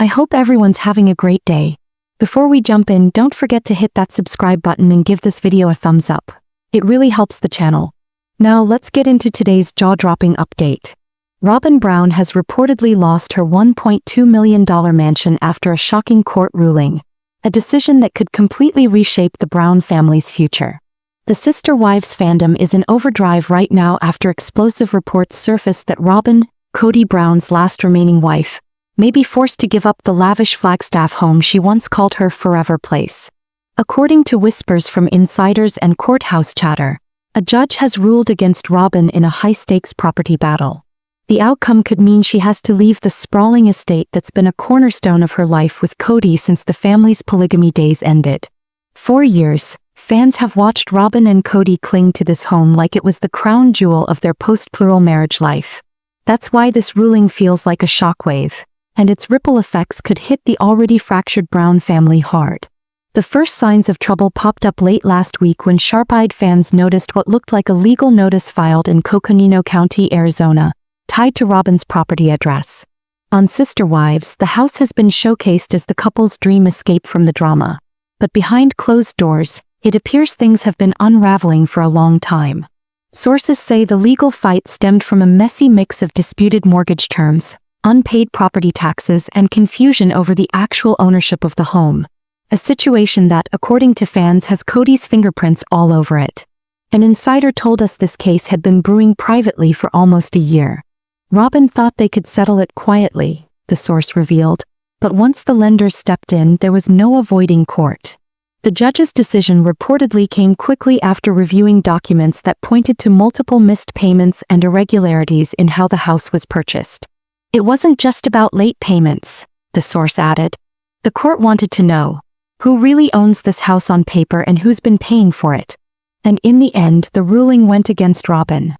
I hope everyone's having a great day. Before we jump in, don't forget to hit that subscribe button and give this video a thumbs up. It really helps the channel. Now let's get into today's jaw-dropping update. Robyn Brown has reportedly lost her $1.2 million mansion after a shocking court ruling, a decision that could completely reshape the Brown family's future. The Sister Wives fandom is in overdrive right now after explosive reports surfaced that Robyn, Kody Brown's last remaining wife, may be forced to give up the lavish Flagstaff home she once called her forever place. According to whispers from insiders and courthouse chatter, a judge has ruled against Robyn in a high-stakes property battle. The outcome could mean she has to leave the sprawling estate that's been a cornerstone of her life with Kody since the family's polygamy days ended. For years, fans have watched Robyn and Kody cling to this home like it was the crown jewel of their post-plural marriage life. That's why this ruling feels like a shockwave, and its ripple effects could hit the already fractured Brown family hard. The first signs of trouble popped up late last week when sharp-eyed fans noticed what looked like a legal notice filed in Coconino County, Arizona, tied to Robyn's property address. On Sister Wives, the house has been showcased as the couple's dream escape from the drama. But behind closed doors, it appears things have been unraveling for a long time. Sources say the legal fight stemmed from a messy mix of disputed mortgage terms, unpaid property taxes, and confusion over the actual ownership of the home. A situation that, according to fans, has Kody's fingerprints all over it. An insider told us this case had been brewing privately for almost a year. Robyn thought they could settle it quietly, the source revealed, but once the lenders stepped in, there was no avoiding court. The judge's decision reportedly came quickly after reviewing documents that pointed to multiple missed payments and irregularities in how the house was purchased. It wasn't just about late payments, the source added. The court wanted to know who really owns this house on paper and who's been paying for it. And in the end, the ruling went against Robyn.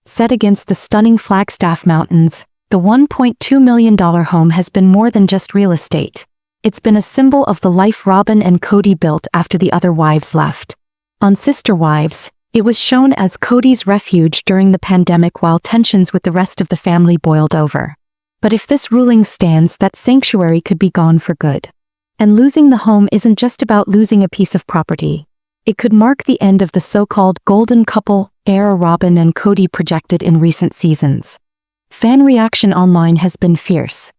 Set against the stunning Flagstaff Mountains, the $1.2 million home has been more than just real estate. It's been a symbol of the life Robyn and Kody built after the other wives left. On Sister Wives, it was shown as Kody's refuge during the pandemic while tensions with the rest of the family boiled over. But if this ruling stands, that sanctuary could be gone for good. And losing the home isn't just about losing a piece of property. It could mark the end of the so-called golden couple era Robyn and Kody projected in recent seasons. Fan reaction online has been fierce.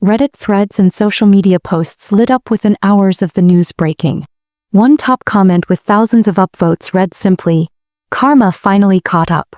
Reddit threads and social media posts lit up within hours of the news breaking. One top comment with thousands of upvotes read simply, "Karma finally caught up."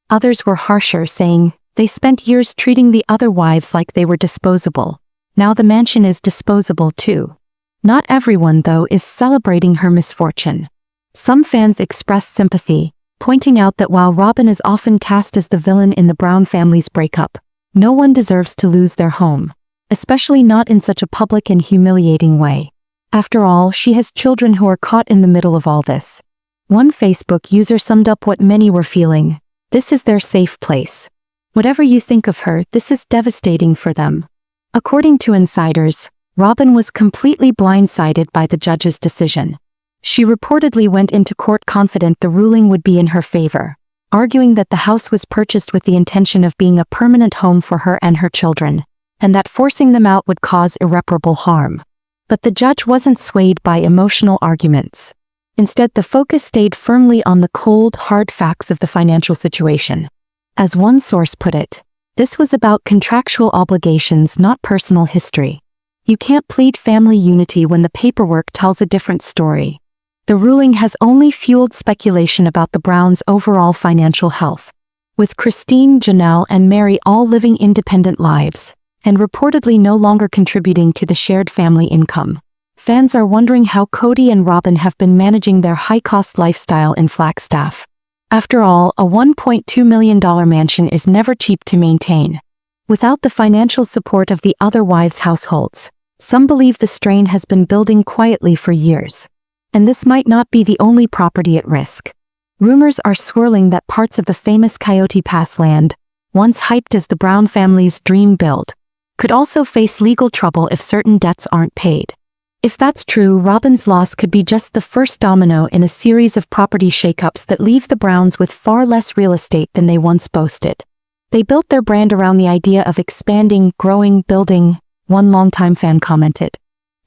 Others were harsher, saying, "They spent years treating the other wives like they were disposable. Now the mansion is disposable too." Not everyone, though, is celebrating her misfortune. Some fans expressed sympathy, pointing out that while Robyn is often cast as the villain in the Brown family's breakup, no one deserves to lose their home, especially not in such a public and humiliating way. After all, she has children who are caught in the middle of all this. One Facebook user summed up what many were feeling: "This is their safe place. Whatever you think of her, this is devastating for them." According to insiders, Robyn was completely blindsided by the judge's decision. She reportedly went into court confident the ruling would be in her favor, arguing that the house was purchased with the intention of being a permanent home for her and her children, and that forcing them out would cause irreparable harm. But the judge wasn't swayed by emotional arguments. Instead, the focus stayed firmly on the cold, hard facts of the financial situation. As one source put it, this was about contractual obligations, not personal history. You can't plead family unity when the paperwork tells a different story. The ruling has only fueled speculation about the Browns' overall financial health. With Christine, Janelle, and Mary all living independent lives, and reportedly no longer contributing to the shared family income, fans are wondering how Kody and Robyn have been managing their high-cost lifestyle in Flagstaff. After all, a $1.2 million mansion is never cheap to maintain. Without the financial support of the other wives' households, some believe the strain has been building quietly for years. And this might not be the only property at risk. Rumors are swirling that parts of the famous Coyote Pass land, once hyped as the Brown family's dream build, could also face legal trouble if certain debts aren't paid. If that's true, Robyn's loss could be just the first domino in a series of property shakeups that leave the Browns with far less real estate than they once boasted. They built their brand around the idea of expanding, growing, building, one longtime fan commented.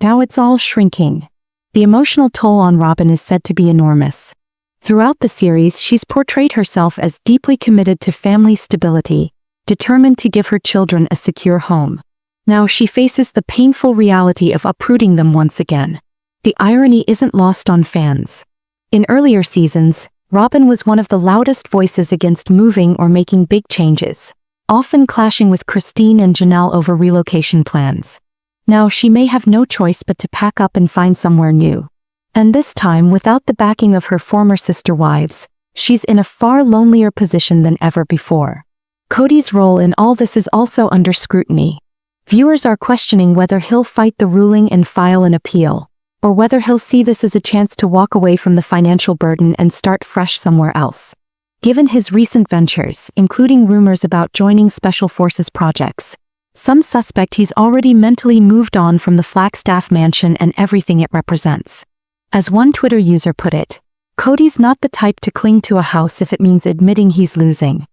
Now it's all shrinking. The emotional toll on Robyn is said to be enormous. Throughout the series, she's portrayed herself as deeply committed to family stability, determined to give her children a secure home. Now she faces the painful reality of uprooting them once again. The irony isn't lost on fans. In earlier seasons, Robyn was one of the loudest voices against moving or making big changes, often clashing with Christine and Janelle over relocation plans. Now she may have no choice but to pack up and find somewhere new. And this time, without the backing of her former sister wives, she's in a far lonelier position than ever before. Cody's role in all this is also under scrutiny. Viewers are questioning whether he'll fight the ruling and file an appeal, or whether he'll see this as a chance to walk away from the financial burden and start fresh somewhere else. Given his recent ventures, including rumors about joining Special Forces projects, some suspect he's already mentally moved on from the Flagstaff mansion and everything it represents. As one Twitter user put it, Cody's not the type to cling to a house if it means admitting he's losing.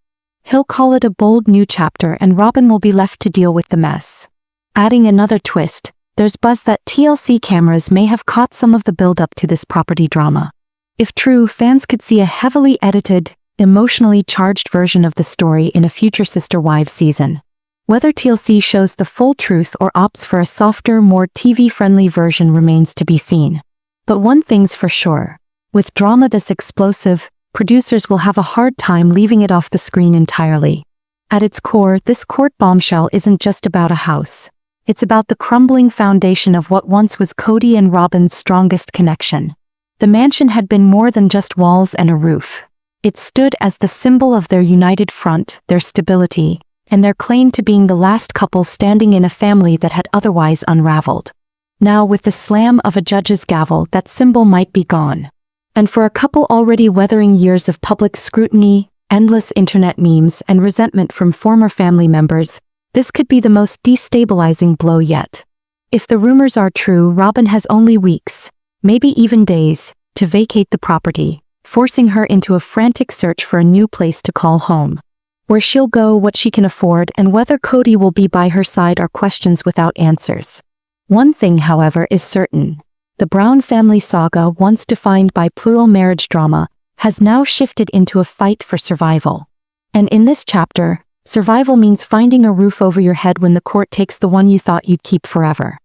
He'll call it a bold new chapter and Robyn will be left to deal with the mess. Adding another twist, there's buzz that TLC cameras may have caught some of the build-up to this property drama. If true, fans could see a heavily edited, emotionally charged version of the story in a future Sister Wives season. Whether TLC shows the full truth or opts for a softer, more TV-friendly version remains to be seen. But one thing's for sure. With drama this explosive, producers will have a hard time leaving it off the screen entirely. At its core, this court bombshell isn't just about a house. It's about the crumbling foundation of what once was Cody and Robyn's strongest connection. The mansion had been more than just walls and a roof. It stood as the symbol of their united front, their stability, and their claim to being the last couple standing in a family that had otherwise unraveled. Now, with the slam of a judge's gavel, that symbol might be gone. And for a couple already weathering years of public scrutiny, endless internet memes, and resentment from former family members, this could be the most destabilizing blow yet. If the rumors are true, Robyn has only weeks, maybe even days, to vacate the property, forcing her into a frantic search for a new place to call home. Where she'll go, what she can afford, and whether Cody will be by her side are questions without answers. One thing, however, is certain. The Brown family saga, once defined by plural marriage drama, has now shifted into a fight for survival. And in this chapter, survival means finding a roof over your head when the court takes the one you thought you'd keep forever.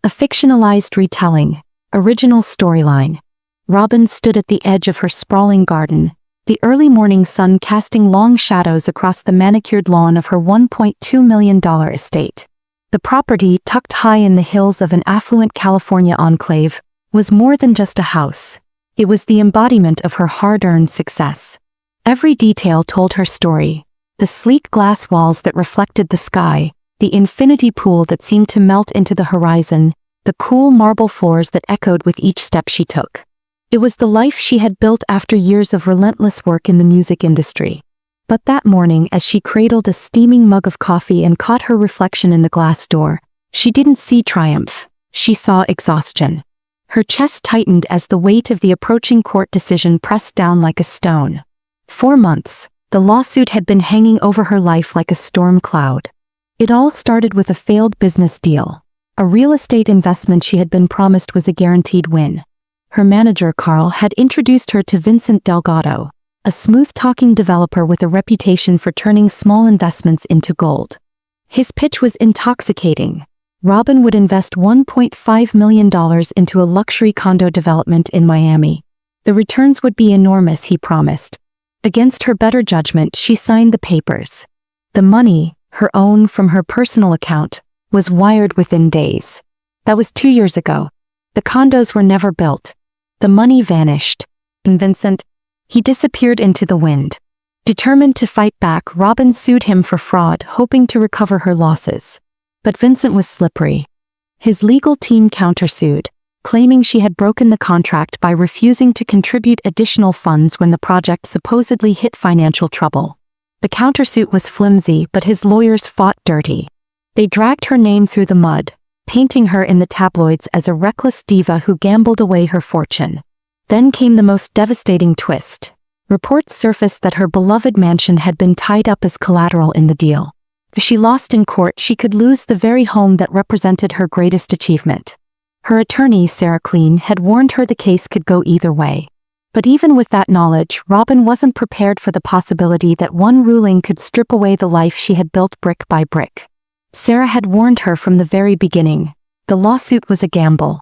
A fictionalized retelling, original storyline. Robyn stood at the edge of her sprawling garden, the early morning sun casting long shadows across the manicured lawn of her $1.2 million estate. The property, tucked high in the hills of an affluent California enclave, was more than just a house. It was the embodiment of her hard-earned success. Every detail told her story. The sleek glass walls that reflected the sky, the infinity pool that seemed to melt into the horizon, the cool marble floors that echoed with each step she took. It was the life she had built after years of relentless work in the music industry. But that morning, as she cradled a steaming mug of coffee and caught her reflection in the glass door, she didn't see triumph. She saw exhaustion. Her chest tightened as the weight of the approaching court decision pressed down like a stone. 4 months. The lawsuit had been hanging over her life like a storm cloud. It all started with a failed business deal. A real estate investment she had been promised was a guaranteed win. Her manager, Carl, had introduced her to Vincent Delgado, a smooth-talking developer with a reputation for turning small investments into gold. His pitch was intoxicating. Robyn would invest $1.5 million into a luxury condo development in Miami. The returns would be enormous, he promised. Against her better judgment, she signed the papers. The money, her own from her personal account, was wired within days. That was 2 years ago. The condos were never built. The money vanished. And Vincent, he disappeared into the wind. Determined to fight back, Robyn sued him for fraud, hoping to recover her losses. But Vincent was slippery. His legal team countersued, claiming she had broken the contract by refusing to contribute additional funds when the project supposedly hit financial trouble. The countersuit was flimsy, but his lawyers fought dirty. They dragged her name through the mud, painting her in the tabloids as a reckless diva who gambled away her fortune. Then came the most devastating twist. Reports surfaced that her beloved mansion had been tied up as collateral in the deal. If she lost in court, she could lose the very home that represented her greatest achievement. Her attorney, Sarah Clean, had warned her the case could go either way. But even with that knowledge, Robyn wasn't prepared for the possibility that one ruling could strip away the life she had built brick by brick. Sarah had warned her from the very beginning. The lawsuit was a gamble.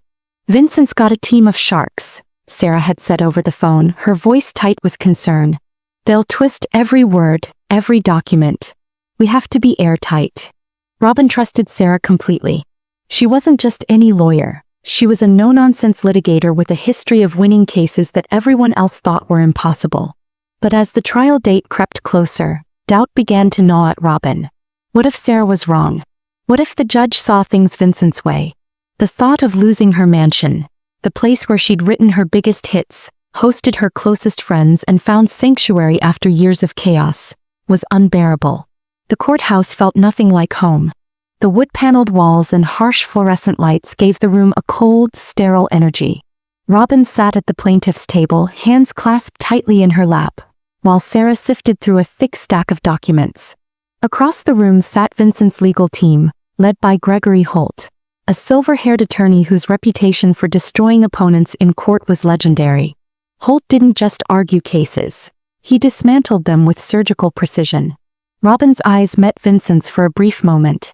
"Vincent's got a team of sharks," Sarah had said over the phone, her voice tight with concern. "They'll twist every word, every document. We have to be airtight." Robyn trusted Sarah completely. She wasn't just any lawyer. She was a no-nonsense litigator with a history of winning cases that everyone else thought were impossible. But as the trial date crept closer, doubt began to gnaw at Robyn. What if Sarah was wrong? What if the judge saw things Vincent's way? The thought of losing her mansion, the place where she'd written her biggest hits, hosted her closest friends, and found sanctuary after years of chaos, was unbearable. The courthouse felt nothing like home. The wood-paneled walls and harsh fluorescent lights gave the room a cold, sterile energy. Robyn sat at the plaintiff's table, hands clasped tightly in her lap, while Sarah sifted through a thick stack of documents. Across the room sat Vincent's legal team, led by Gregory Holt, a silver-haired attorney whose reputation for destroying opponents in court was legendary. Holt didn't just argue cases. He dismantled them with surgical precision. Robyn's eyes met Vincent's for a brief moment.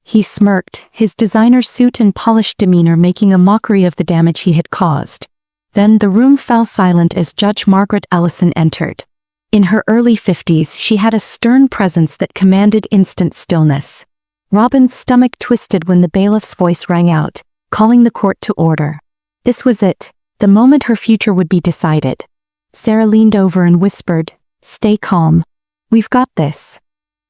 He smirked, his designer suit and polished demeanor making a mockery of the damage he had caused. Then the room fell silent as Judge Margaret Ellison entered. In her early 50s, she had a stern presence that commanded instant stillness. Robyn's stomach twisted when the bailiff's voice rang out, calling the court to order. This was it, the moment her future would be decided. Sarah leaned over and whispered, "Stay calm. We've got this."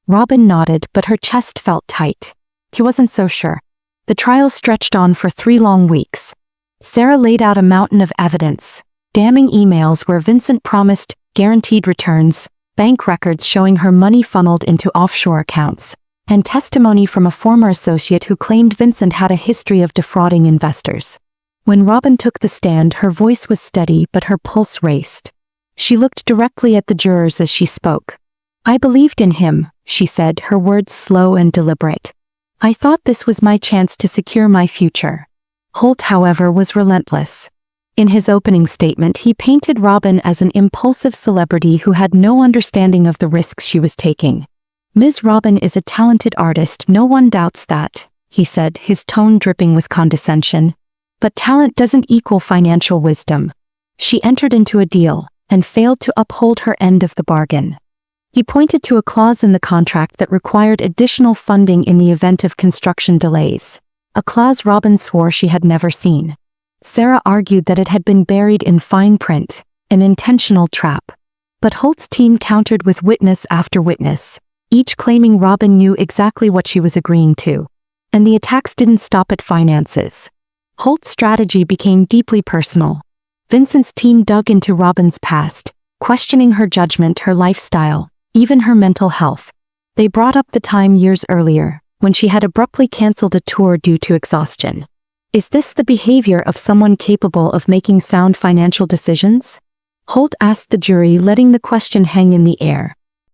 Robyn nodded, but her chest felt tight. He wasn't so sure. The trial stretched on for 3 long weeks. Sarah laid out a mountain of evidence, damning emails where Vincent promised guaranteed returns, bank records showing her money funneled into offshore accounts, and testimony from a former associate who claimed Vincent had a history of defrauding investors. When Robyn took the stand, her voice was steady but her pulse raced. She looked directly at the jurors as she spoke. "I believed in him," she said, her words slow and deliberate. "I thought this was my chance to secure my future." Holt, however, was relentless. In his opening statement, he painted Robyn as an impulsive celebrity who had no understanding of the risks she was taking. "Ms. Robyn is a talented artist, no one doubts that," he said, his tone dripping with condescension. "But talent doesn't equal financial wisdom. She entered into a deal and failed to uphold her end of the bargain." He pointed to a clause in the contract that required additional funding in the event of construction delays, a clause Robyn swore she had never seen. Sarah argued that it had been buried in fine print, an intentional trap. But Holt's team countered with witness after witness, each claiming Robyn knew exactly what she was agreeing to. And the attacks didn't stop at finances. Holt's strategy became deeply personal. Vincent's team dug into Robyn's past, questioning her judgment, her lifestyle, even her mental health. They brought up the time years earlier, when she had abruptly canceled a tour due to exhaustion. Is this the behavior of someone capable of making sound financial decisions? Holt asked the jury, letting the question hang in the air.